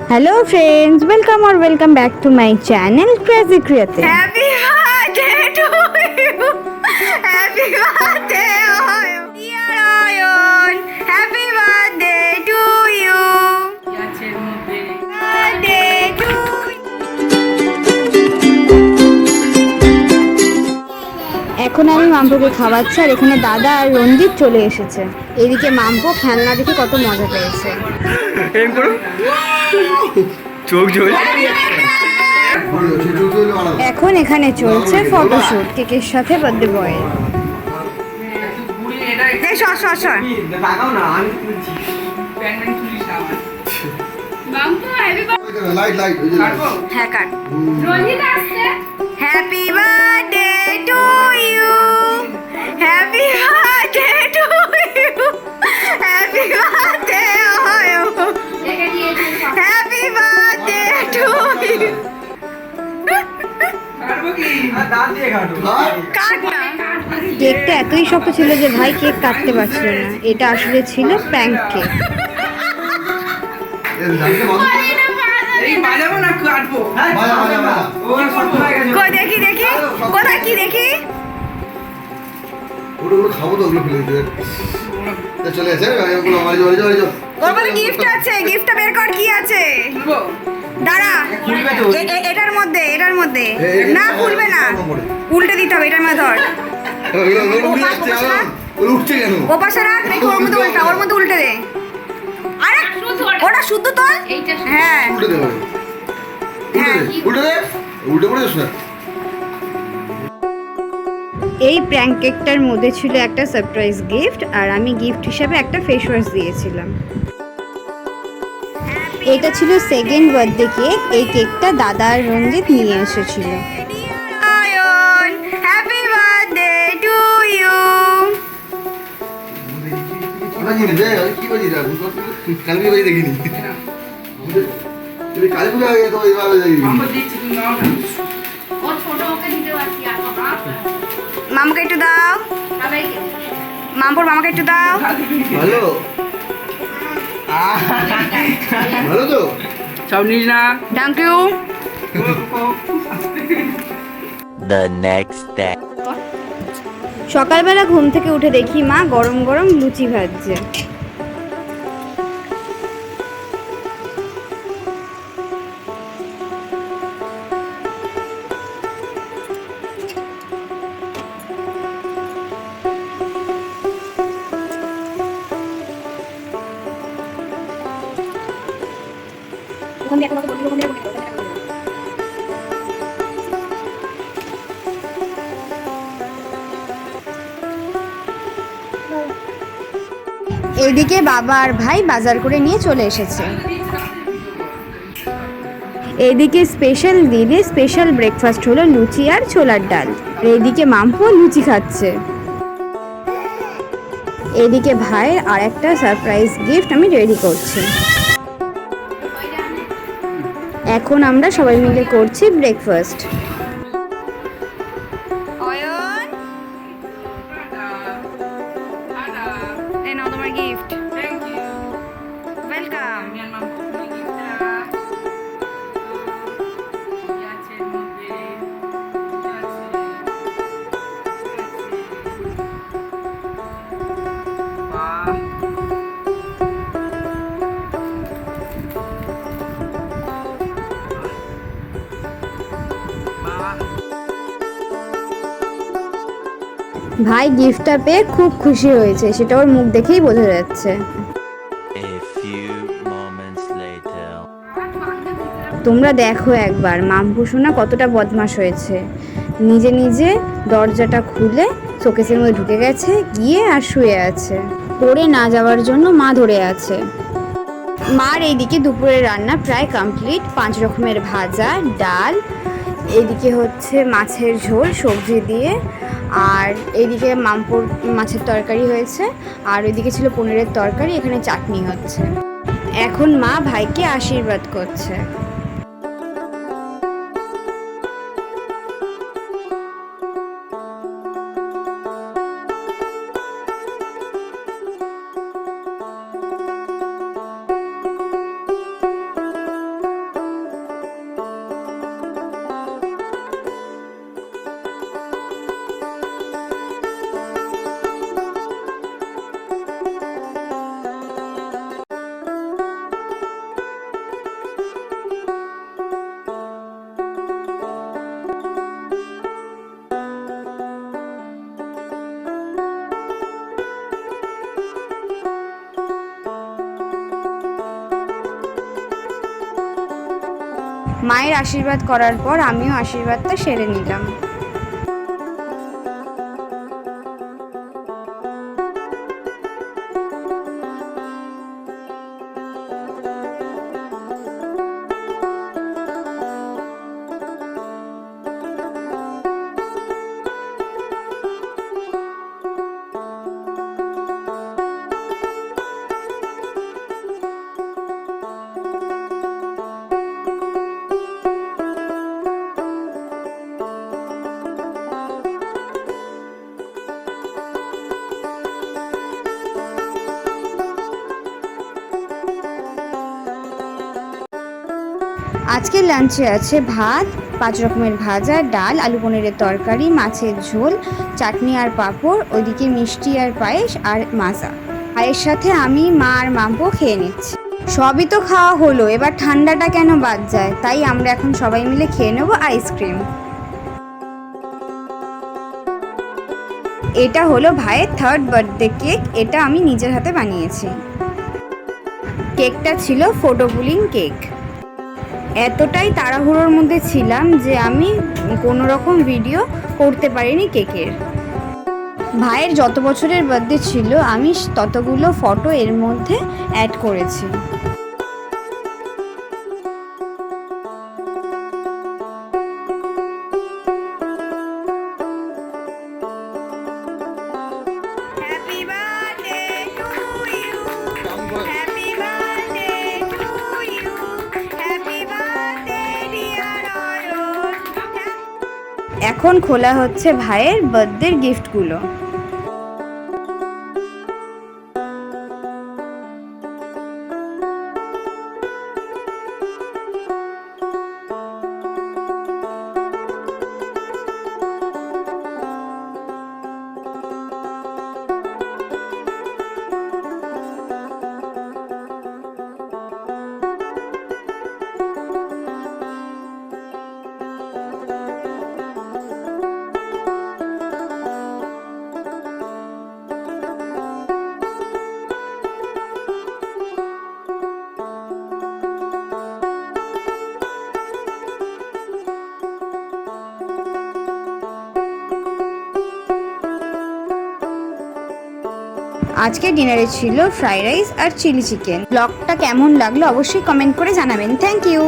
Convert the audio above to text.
Hello friends, welcome back to my channel Crazy Creative. Happy birthday to you. Happy birthday, dear Oyon. Happy birthday to you. Birthday to you. এখন আমি মাম্পুকে খাওয়াচ্ছি আর এখানে দাদা আর রঞ্জিত চলে এসেছে। এদিকে মাম্পু খেলনা দেখে কত মজা পেয়েছে। এম করো চোখ ঝোল। এখন এখানে চলছে ফটোশুট কেকের সাথে বার্থডে বয়ের। এই সর সর সর। হ্যাঁ cut. Happy birthday to you. Happy birthday to you. Happy birthday happy birthday to you. Cut না। কেকটা এতই শক্ত ছিল যে ভাই কেক কাটতে পারছিল না। এটা আসলে ছিল প্র্যাঙ্ক কেক। দেখি দেখি কোথায় কি দেখি। খাবো তো ওগুলো ফেলে চলে আছে ওর মধ্যে গিফট আছে। গিফটটা বের কর কি আছে। দাঁড়া এটার মধ্যে না খুলবে না, উল্টে দিতে হবে। এটার মধ্যে ধর, উঠছে কেন? ও পাশে রাখ, দেখি ওর মধ্যে উল্টা, ওর মধ্যে উল্টে দে। আরে ওটা শুদ্ধ তোল। হ্যাঁ উল্টে দে উল্টে পড়ে যাস না। এই প্র্যাঙ্ক কেকটার মধ্যে ছিল একটা সারপ্রাইজ গিফট আর আমি গিফট হিসাবে একটা ফেস ওয়াশ দিয়েছিলাম। এটা ছিল সেকেন্ড বার্থডে কেক। এই কেকটা দাদা আর রঞ্জিত নিয়ে এসেছিল। Ayan happy birthday to you. কি বলছি কালকে বাজে দেখিনি, কালী পুজো আগে তো এইভাবে দেখিনি। মামাকে একটু দাও। মামপুর মামাকে একটু দাও। ভালো ভালো তো সব নিস না। Thank you. The next day. সকালবেলা ঘুম থেকে উঠে দেখি মা গরম গরম লুচি ভাজছে। এদিকে বাবা আর ভাই বাজার করে নিয়ে চলে এসেছে। এদিকে স্পেশাল দিনে স্পেশাল ব্রেকফাস্ট হলো লুচি আর ছোলার ডাল। এদিকে মাম্পু লুচি খাচ্ছে। এদিকে ভাইয়ের আর একটা সারপ্রাইজ গিফট আমি রেডি করছি। এখন আমরা সবাই মিলে করছি ব্রেকফাস্ট। অয়ন এই নাও তোমার গিফট। ওয়েলকাম। ভাই গিফটটা পেয়ে খুব খুশি হয়েছে, সেটা ওর মুখ দেখেই বোঝা যাচ্ছে। A few moments later. তোমরা দেখো একবার মাম্পু সোনা কতটা বদমাশ হয়েছে। নিজে নিজে দরজাটা খুলে শোকেসের মধ্যে ঢুকে গেছে, গিয়ে আর শুয়ে আছে। পড়ে না যাওয়ার জন্য মা ধরে আছে। মার এইদিকে দুপুরের রান্না প্রায় কমপ্লিট। 5 রকমের ভাজা, ডাল, এদিকে হচ্ছে মাছের ঝোল সবজি দিয়ে, আর এইদিকে মাম্পুর মাছের তরকারি হয়েছে, আর ওইদিকে ছিল পনিরের তরকারি। এখানে চাটনি হচ্ছে। এখন মা ভাইকে আশীর্বাদ করছে। মায়ের আশীর্বাদ করার পর আমিও আশীর্বাদটা সেরে নিলাম। আজকের লাঞ্চে আছে ভাত, 5 রকমের ভাজা, ডাল, আলু পনিরের তরকারি, মাছের ঝোল, চাটনি আর পাঁপড়, ওইদিকে মিষ্টি আর পায়েস আর মাজা। পায়ের সাথে আমি, মা আর মাম্পো খেয়ে নিচ্ছি। সবই তো খাওয়া হলো, এবার ঠান্ডাটা কেন বাদ যায়? তাই আমরা এখন সবাই মিলে খেয়ে নেব আইসক্রিম। এটা হলো ভাইয়ের 3rd বার্থডে কেক। এটা আমি নিজের হাতে বানিয়েছি। কেকটা ছিল ফটো পুলিং কেক। এতটাই তাড়াহুড়োর মধ্যে ছিলাম যে আমি কোনো রকম ভিডিও করতে পারিনি কেকের। ভাইয়ের যত বছরের বার্থডে ছিল আমি ততগুলো ফটো এর মধ্যে অ্যাড করেছি। Happy birthday to you, happy birthday to you, happy birthday dear Ayan. এখন খোলা হচ্ছে ভাইয়ের বার্থডের গিফটগুলো। আজকে ডিনারে ছিল ফ্রাইড রাইস আর চিলি চিকেন। ব্লগটা কেমন লাগলো অবশ্যই কমেন্ট করে জানাবেন। Thank you.